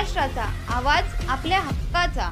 महाराष्ट्राचा आवाज, आपल्या हक्काचा.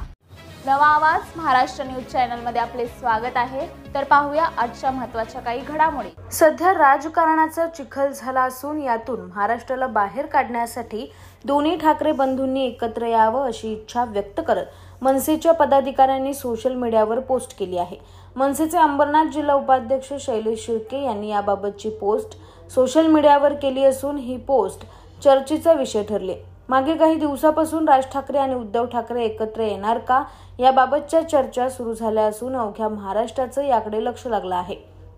नवा आवाज महाराष्ट्र न्यूज चॅनलमध्ये आपले स्वागत आहे. तर पाहूया आजच्या महत्त्वाच्या काही घडामोडी. सध्या राजकारणाचा चिखल झाला असून यातून महाराष्ट्राला बाहेर काढण्यासाठी दोन्ही ठाकरे बंधूंनी एकत्र यावं अशी इच्छा व्यक्त करत मनसेच्या पदाधिकाऱ्यांनी सोशल मीडियावर पोस्ट केली आहे. मनसेचे अंबरनाथ जिल्हा उपाध्यक्ष शैलेश शिर्के यांनी याबाबतची पोस्ट सोशल मीडियावर केली असून ही पोस्ट चर्चेचा विषय ठरली. मागे काही दिवसापासून राज ठाकरे आणि उद्धव ठाकरे एकत्र येणार का याबाबतच्या चर्चा सुरू झाल्या असून अवघ्या महाराष्ट्राचं याकडे लक्ष लागलं आहे.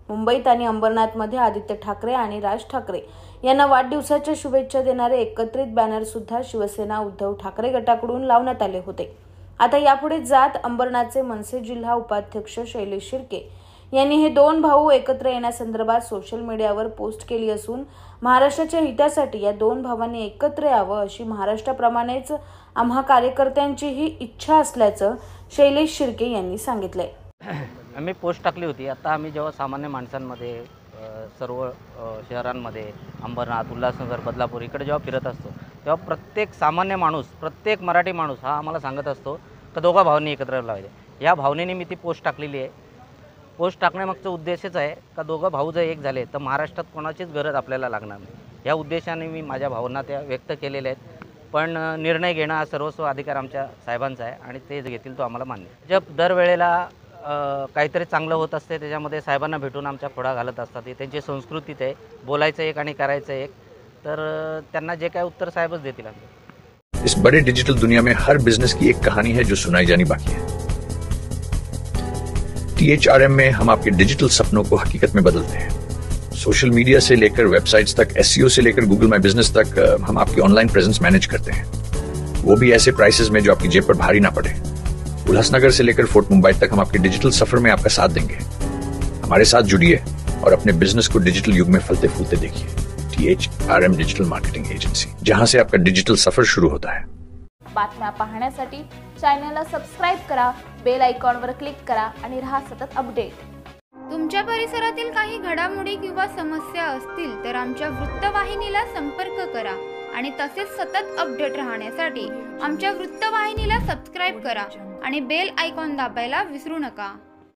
मुंबईत आणि अंबरनाथमध्ये आदित्य ठाकरे आणि राज ठाकरे यांना वाढदिवसाच्या शुभेच्छा देणारे एकत्रित बॅनर सुद्धा शिवसेना उद्धव ठाकरे गटाकडून लावण्यात आले होते. आता यापुढे जात अंबरनाथचे मनसे जिल्हा उपाध्यक्ष शैलेश शिर्के यांनी हे दोन भाऊ एकत्र येण्यासंदर्भात सोशल मीडियावर पोस्ट केली असून महाराष्ट्राच्या हितासाठी या दोन भावांनी एकत्र यावं अशी महाराष्ट्राप्रमाणेच आम्हा कार्यकर्त्यांचीही इच्छा असल्याचं शैलेश शिर्के यांनी सांगितलंय. आम्ही पोस्ट टाकली होती. आता आम्ही जेव्हा सामान्य माणसांमध्ये सर्व शहरांमध्ये अंबरनाथ, उल्हासनगर, बदलापूर इकडे जेव्हा फिरत असतो तेव्हा प्रत्येक सामान्य माणूस, प्रत्येक मराठी माणूस हा आम्हाला सांगत असतो की दोघा भावांनी एकत्र लावायचे. या भावनेने मी ती पोस्ट टाकलेली आहे. पोस्ट टाकण्यामागचा उद्देशच आहे का दोघं भाऊ जर एक झाले तर महाराष्ट्रात कोणाचीच गरज आपल्याला लागणार नाही. या उद्देशाने मी माझ्या भावना त्या व्यक्त केलेल्या आहेत. पण निर्णय घेणं हा सर्वस्व अधिकार आमच्या साहेबांचा आहे आणि ते घेतील तो आम्हाला मान्य. जब दरवेळेला काहीतरी चांगलं होत असते त्याच्यामध्ये साहेबांना भेटून आमच्या खोडा घालत असतात. ही त्यांची संस्कृतीच आहे. बोलायचं एक आणि करायचं एक. तर त्यांना जे काय उत्तर साहेबच देतील. इस बड़े डिजिटल दुनिया में हर बिजनेस की एक कहानी है जो सुनाई जानी बाकी है. THRM में हम आपके डिजिटल सपनों को हकीकत में बदलते हैं. सोशल मीडिया से लेकर वेबसाइट्स तक, SEO से लेकर गूगल माई बिजनेस तक हम आपकी ऑनलाइन प्रेजेंस मैनेज करते हैं, वो भी ऐसे प्राइसेस में जो आपकी जेब पर भारी ना पड़े. उल्लासनगर से लेकर फोर्ट मुंबई तक हम आपके डिजिटल सफर में आपका साथ देंगे. हमारे साथ जुड़िए और अपने बिजनेस को डिजिटल युग में फलते फूलते देखिए. THRM डिजिटल मार्केटिंग एजेंसी, जहां से आपका डिजिटल सफर शुरू होता है. बातम्या पाहण्यासाठी चॅनलला सबस्क्राइब करा, बेल आयकॉनवर क्लिक करा आणि रहा सतत अपडेट. तुमच्या परिसरातील काही घडामोडी किंवा समस्या असतील तर आमच्या वृत्तवाहिनीला संपर्क करा आणि तसेच सतत अपडेट राहण्यासाठी आमच्या वृत्तवाहिनीला सबस्क्राइब करा आणि बेल आयकॉन दाबायला विसरू नका.